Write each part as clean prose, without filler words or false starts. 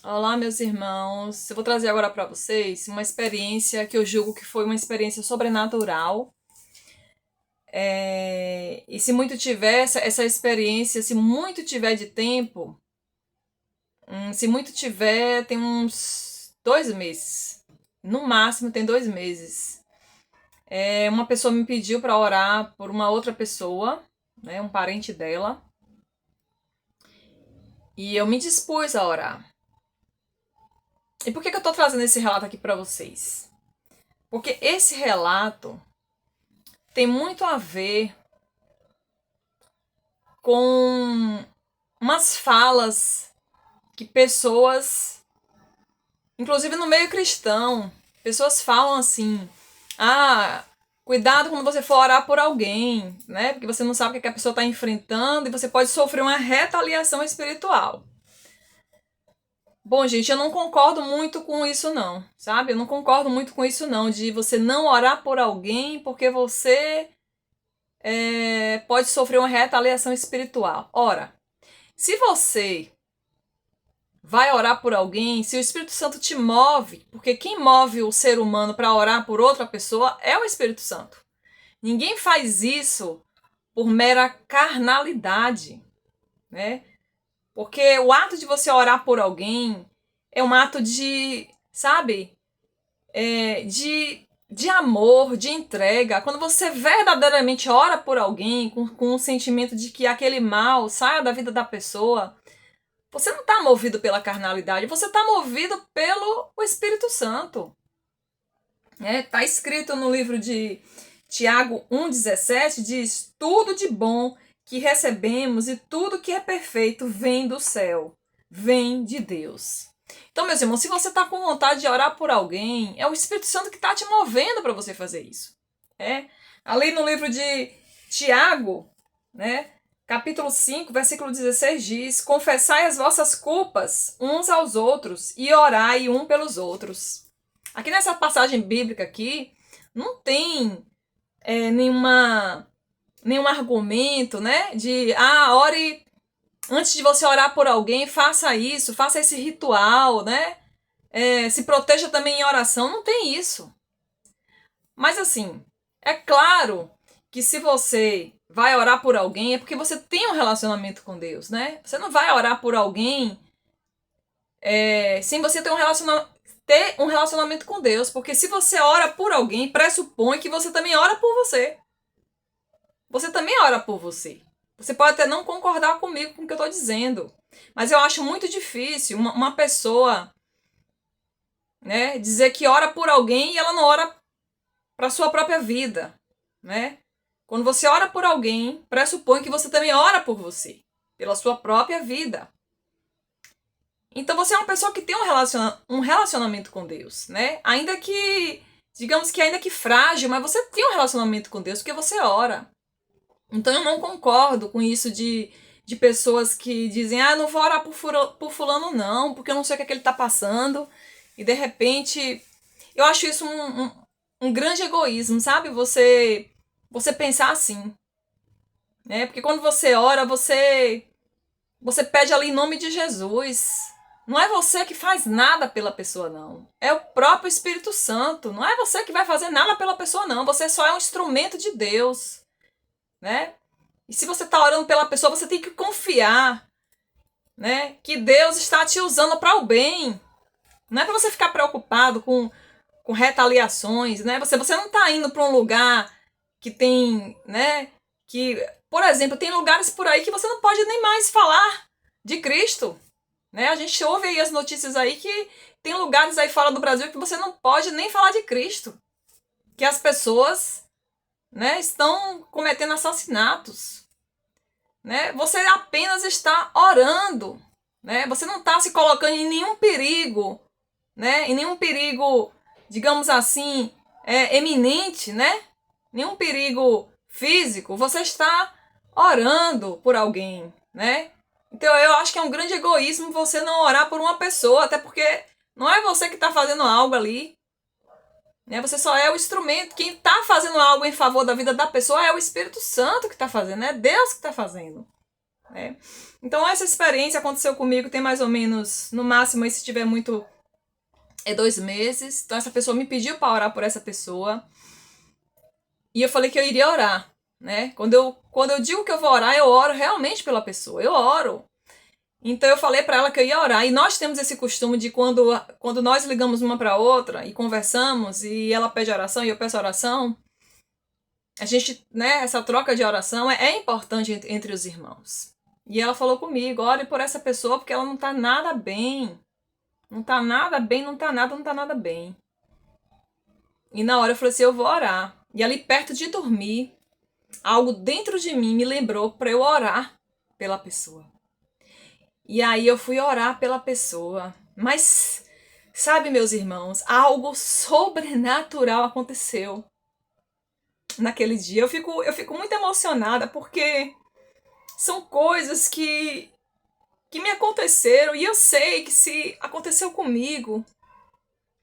Olá, meus irmãos. Eu vou trazer agora para vocês uma experiência que eu julgo que foi uma experiência sobrenatural. E se muito tiver essa experiência, se muito tiver de tempo, se muito tiver, tem uns 2 meses. No máximo, tem 2 meses. Uma pessoa me pediu para orar por uma outra pessoa, né, um parente dela, e eu me dispus a orar. E por que eu estou trazendo esse relato aqui para vocês? Porque esse relato tem muito a ver com umas falas que pessoas, inclusive no meio cristão, pessoas falam assim: ah, cuidado quando você for orar por alguém, né? Porque você não sabe o que a pessoa está enfrentando e você pode sofrer uma retaliação espiritual. Bom, gente, eu não concordo muito com isso não, sabe? Eu não concordo muito com isso não, de você não orar por alguém porque você pode sofrer uma retaliação espiritual. Ora, se você vai orar por alguém, se o Espírito Santo te move, porque quem move o ser humano para orar por outra pessoa é o Espírito Santo. Ninguém faz isso por mera carnalidade, né? Porque o ato de você orar por alguém é um ato de, sabe, de amor, de entrega. Quando você verdadeiramente ora por alguém com o sentimento de que aquele mal saia da vida da pessoa, você não está movido pela carnalidade, você está movido pelo Espírito Santo. Tá escrito no livro de Tiago 1,17, diz: tudo de bom que recebemos e tudo que é perfeito vem do céu, vem de Deus. Então, meus irmãos, se você está com vontade de orar por alguém, é o Espírito Santo que está te movendo para você fazer isso. Ali no livro de Tiago, né, capítulo 5, versículo 16 diz: confessai as vossas culpas uns aos outros e orai um pelos outros. Aqui nessa passagem bíblica aqui, não tem nenhum argumento, né, de, ore, antes de você orar por alguém, faça isso, faça esse ritual, né, se proteja também em oração, não tem isso. Mas assim, é claro que se você vai orar por alguém é porque você tem um relacionamento com Deus, né? Você não vai orar por alguém sem você ter um relacionamento com Deus, porque se você ora por alguém, pressupõe que você também ora por você. Você também ora por você. Você pode até não concordar comigo com o que eu estou dizendo, mas eu acho muito difícil uma pessoa, né, dizer que ora por alguém e ela não ora para sua própria vida, né? Quando você ora por alguém, pressupõe que você também ora por você, pela sua própria vida. Então você é uma pessoa que tem um relacionamento com Deus, né? Ainda que, digamos que ainda que frágil, mas você tem um relacionamento com Deus porque você ora. Então eu não concordo com isso de pessoas que dizem: não vou orar por fulano não, porque eu não sei o que é que ele está passando. E de repente, eu acho isso um grande egoísmo, sabe? Você pensar assim, né? Porque quando você ora, você pede ali em nome de Jesus. Não é você que faz nada pela pessoa, não. É o próprio Espírito Santo. Não é você que vai fazer nada pela pessoa, não. Você só é um instrumento de Deus, né? E se você está orando pela pessoa, você tem que confiar, né, que Deus está te usando para o bem. Não é para você ficar preocupado com retaliações, né? Você não está indo para um lugar que tem, né, que, por exemplo, tem lugares por aí que você não pode nem mais falar de Cristo, né? A gente ouve aí as notícias aí que tem lugares aí fora do Brasil que você não pode nem falar de Cristo, que as pessoas, né, estão cometendo assassinatos, né? Você apenas está orando, né? Você não está se colocando em nenhum perigo, né? Em nenhum perigo, digamos assim, eminente, né? Nenhum perigo físico. Você está orando por alguém, né? Então eu acho que é um grande egoísmo você não orar por uma pessoa, até porque não é você que está fazendo algo ali, né? Você só é o instrumento. Quem está fazendo algo em favor da vida da pessoa é o Espírito Santo que está fazendo, é Deus que está fazendo, né? Então essa experiência aconteceu comigo tem mais ou menos, no máximo, aí, se tiver muito, 2 meses. Então essa pessoa me pediu para orar por essa pessoa. E eu falei que eu iria orar, né? Quando eu digo que eu vou orar, eu oro realmente pela pessoa. Eu oro. Então eu falei para ela que eu ia orar. E nós temos esse costume de quando nós ligamos uma para outra e conversamos e ela pede oração e eu peço oração, a gente, né, essa troca de oração é importante entre os irmãos. E ela falou comigo, ore por essa pessoa porque ela não tá nada bem. Não tá nada bem, não tá nada bem. E na hora eu falei assim, eu vou orar. E ali perto de dormir, algo dentro de mim me lembrou para eu orar pela pessoa. E aí eu fui orar pela pessoa. Mas, sabe, meus irmãos, algo sobrenatural aconteceu naquele dia. Eu fico muito emocionada porque são coisas que me aconteceram. E eu sei que se aconteceu comigo,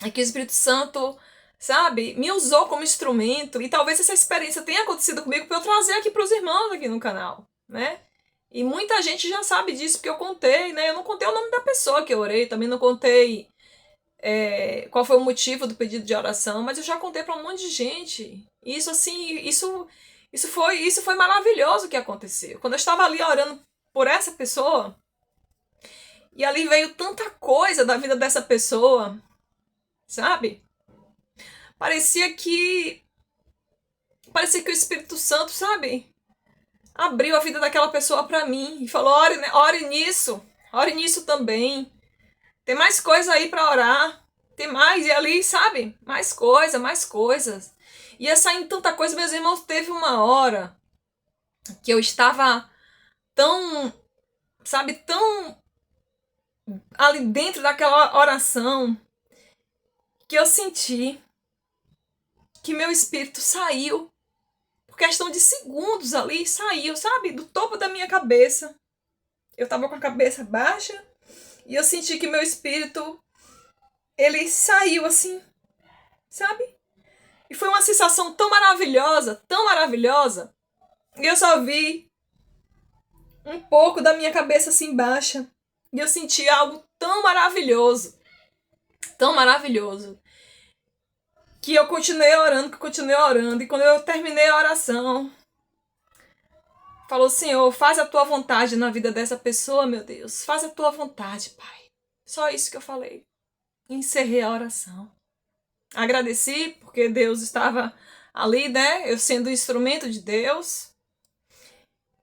é que o Espírito Santo, sabe, me usou como instrumento. E talvez essa experiência tenha acontecido comigo para eu trazer aqui para os irmãos aqui no canal, né? E muita gente já sabe disso, porque eu contei, né? Eu não contei o nome da pessoa que eu orei, também não contei qual foi o motivo do pedido de oração, mas eu já contei para um monte de gente. E isso, assim, isso foi maravilhoso que aconteceu. Quando eu estava ali orando por essa pessoa, e ali veio tanta coisa da vida dessa pessoa, sabe? Parecia que o Espírito Santo, sabe, abriu a vida daquela pessoa para mim e falou: ore nisso também. Tem mais coisa aí para orar, tem mais, e ali, sabe, mais coisas. E ia saindo tanta coisa, meus irmãos, teve uma hora que eu estava tão, sabe, tão ali dentro daquela oração, que eu senti que meu espírito saiu, por questão de segundos ali, saiu, sabe, do topo da minha cabeça. Eu tava com a cabeça baixa e eu senti que meu espírito, ele saiu assim, sabe? E foi uma sensação tão maravilhosa, e eu só vi um pouco da minha cabeça assim baixa. E eu senti algo tão maravilhoso, que eu continuei orando, e quando eu terminei a oração, falou: Senhor, faz a tua vontade na vida dessa pessoa, meu Deus. Faz a tua vontade, Pai. Só isso que eu falei. Encerrei a oração. Agradeci, porque Deus estava ali, né? Eu sendo instrumento de Deus.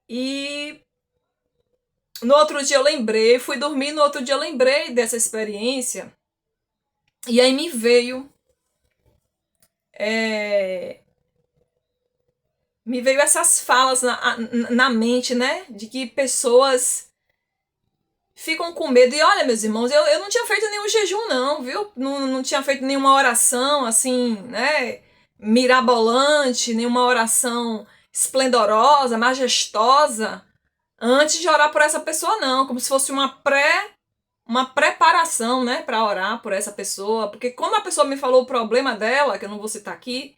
E no outro dia eu lembrei, fui dormir, no outro dia eu lembrei dessa experiência. E aí me veio essas falas na mente, né? De que pessoas ficam com medo. E olha, meus irmãos, eu não tinha feito nenhum jejum, não, viu? Não tinha feito nenhuma oração, assim, né? Mirabolante, nenhuma oração esplendorosa, majestosa, antes de orar por essa pessoa, não. Como se fosse uma preparação, né? Para orar por essa pessoa. Porque quando a pessoa me falou o problema dela, que eu não vou citar aqui,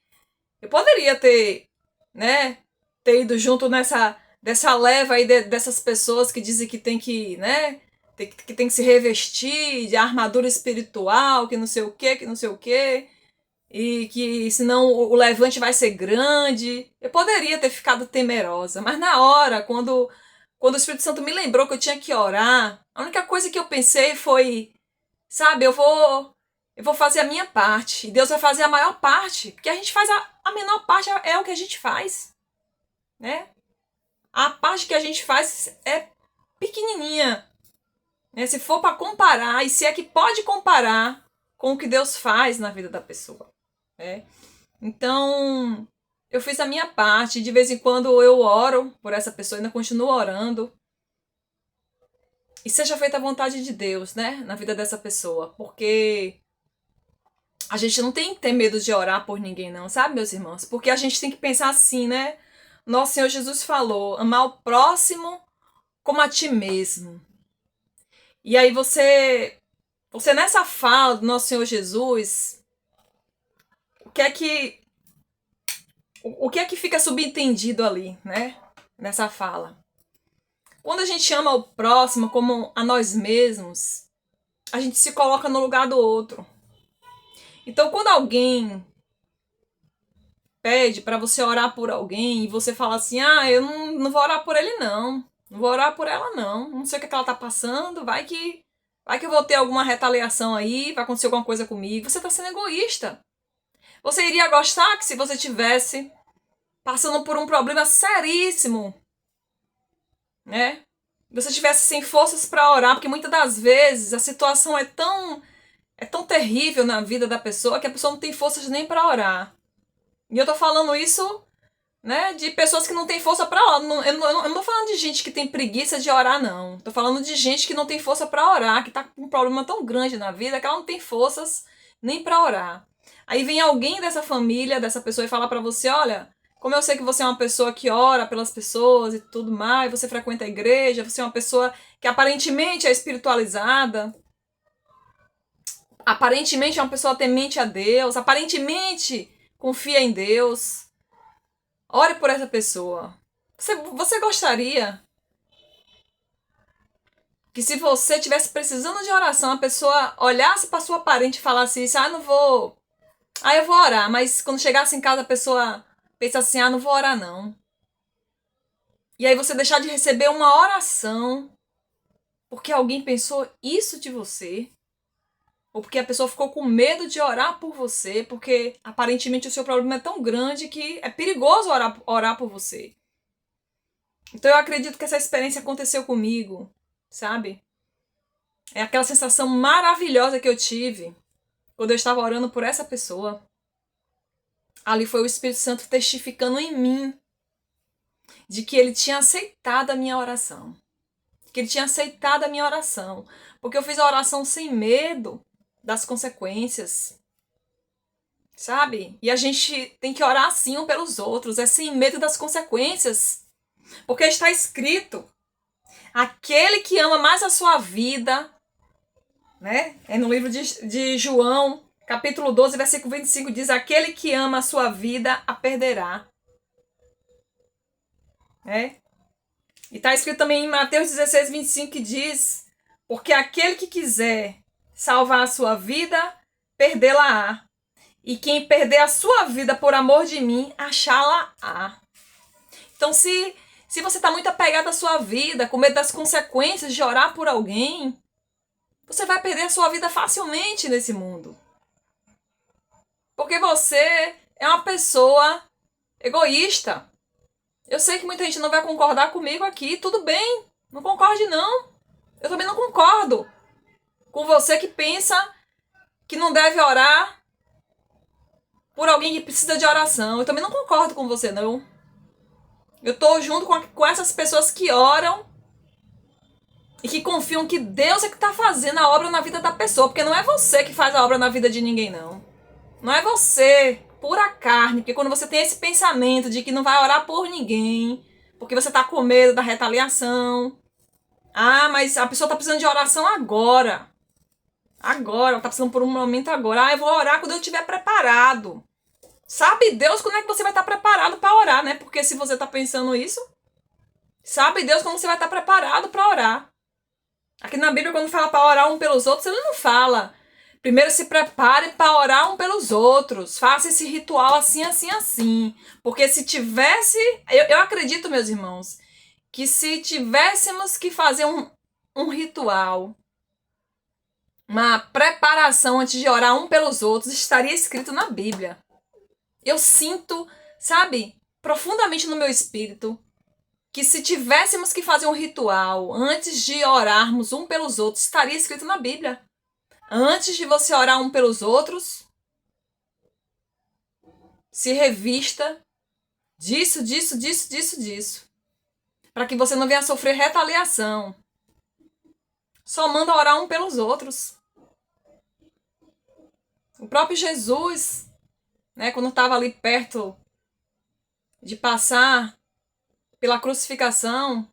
eu poderia ter, né? Ter ido junto dessa leva aí dessas pessoas que dizem que tem que, né? Que tem que se revestir de armadura espiritual, que não sei o que, e que senão o levante vai ser grande. Eu poderia ter ficado temerosa, mas na hora, quando o Espírito Santo me lembrou que eu tinha que orar, a única coisa que eu pensei foi, sabe, eu vou fazer a minha parte, e Deus vai fazer a maior parte, porque a gente faz a menor parte, é o que a gente faz, né? A parte que a gente faz é pequenininha, né? Se for para comparar, e se é que pode comparar com o que Deus faz na vida da pessoa, né? Então, eu fiz a minha parte, de vez em quando eu oro por essa pessoa, ainda continuo orando. E seja feita a vontade de Deus, né, na vida dessa pessoa, porque a gente não tem que ter medo de orar por ninguém, não, sabe, meus irmãos? Porque a gente tem que pensar assim, né? Nosso Senhor Jesus falou: amar o próximo como a ti mesmo. E aí você nessa fala do nosso Senhor Jesus, o que é que fica subentendido ali, né? Nessa fala? Quando a gente ama o próximo como a nós mesmos, a gente se coloca no lugar do outro. Então, quando alguém pede para você orar por alguém e você fala assim, eu não vou orar por ele não, não vou orar por ela não sei o que ela tá passando, vai que eu vou ter alguma retaliação aí, vai acontecer alguma coisa comigo, você tá sendo egoísta. Você iria gostar que se você tivesse passando por um problema seríssimo, né? Você estivesse sem forças para orar, porque muitas das vezes a situação é tão terrível na vida da pessoa que a pessoa não tem forças nem para orar. E eu tô falando isso, né, de pessoas que não têm força para orar. Eu não tô falando de gente que tem preguiça de orar, não. Tô falando de gente que não tem força para orar, que tá com um problema tão grande na vida que ela não tem forças nem para orar. Aí vem alguém dessa família, dessa pessoa e fala para você, olha, como eu sei que você é uma pessoa que ora pelas pessoas e tudo mais, você frequenta a igreja, você é uma pessoa que aparentemente é espiritualizada, aparentemente é uma pessoa temente a Deus, aparentemente confia em Deus. Ore por essa pessoa. Você gostaria que se você estivesse precisando de oração, a pessoa olhasse para sua parente e falasse isso, não vou... eu vou orar, mas quando chegasse em casa a pessoa pensa assim, não vou orar não. E aí você deixar de receber uma oração porque alguém pensou isso de você, ou porque a pessoa ficou com medo de orar por você, porque aparentemente o seu problema é tão grande que é perigoso orar por você. Então eu acredito que essa experiência aconteceu comigo, sabe? É aquela sensação maravilhosa que eu tive quando eu estava orando por essa pessoa. Ali foi o Espírito Santo testificando em mim de que ele tinha aceitado a minha oração. Que ele tinha aceitado a minha oração. Porque eu fiz a oração sem medo das consequências. Sabe? E a gente tem que orar assim um pelos outros. É sem medo das consequências. Porque está escrito: aquele que ama mais a sua vida, né? É no livro de João, capítulo 12, versículo 25, diz: aquele que ama a sua vida, a perderá. É? E está escrito também em Mateus 16, 25, que diz: porque aquele que quiser salvar a sua vida, perdê-la-á. E quem perder a sua vida por amor de mim, achá-la-á. Então, se você está muito apegado à sua vida, com medo das consequências de orar por alguém, você vai perder a sua vida facilmente nesse mundo. Porque você é uma pessoa egoísta. Eu sei que muita gente não vai concordar comigo aqui, tudo bem, não concorde não. Eu também não concordo com você que pensa que não deve orar por alguém que precisa de oração. Eu também não concordo com você, não. Eu tô junto com essas pessoas que oram e que confiam que Deus é que tá fazendo a obra na vida da pessoa, porque não é você que faz a obra na vida de ninguém, não. Não é você, pura carne, porque quando você tem esse pensamento de que não vai orar por ninguém, porque você tá com medo da retaliação. Mas a pessoa tá precisando de oração agora. Agora, ela tá precisando por um momento agora. Eu vou orar quando eu estiver preparado. Sabe Deus quando é que você vai estar preparado para orar, né? Porque se você tá pensando isso, sabe Deus quando você vai estar preparado para orar. Aqui na Bíblia, quando fala para orar um pelos outros, ele não fala: primeiro se prepare para orar um pelos outros. Faça esse ritual assim, assim, assim. Porque se tivesse... Eu acredito, meus irmãos, que se tivéssemos que fazer um ritual, uma preparação antes de orar um pelos outros, estaria escrito na Bíblia. Eu sinto, sabe, profundamente no meu espírito, que se tivéssemos que fazer um ritual antes de orarmos um pelos outros, estaria escrito na Bíblia. Antes de você orar um pelos outros, se revista disso, para que você não venha sofrer retaliação. Só manda orar um pelos outros. O próprio Jesus, né, quando estava ali perto de passar pela crucificação,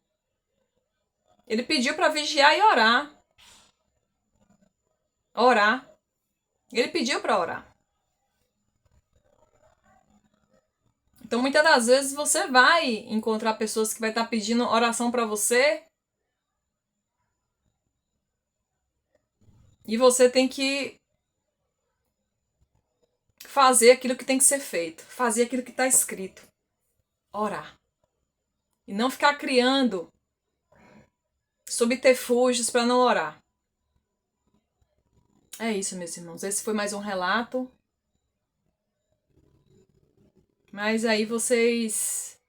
ele pediu para vigiar e orar. Orar. Ele pediu para orar. Então, muitas das vezes você vai encontrar pessoas que vai estar pedindo oração para você E você tem que fazer aquilo que tem que ser feito, fazer aquilo que está escrito, orar. E não ficar criando subterfúgios para não orar. É isso, meus irmãos. Esse foi mais um relato. Mas aí vocês,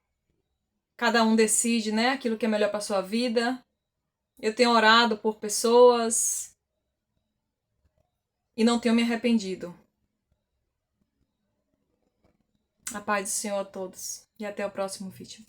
cada um decide, né, aquilo que é melhor para sua vida. Eu tenho orado por pessoas e não tenho me arrependido. A paz do Senhor a todos e até o próximo vídeo.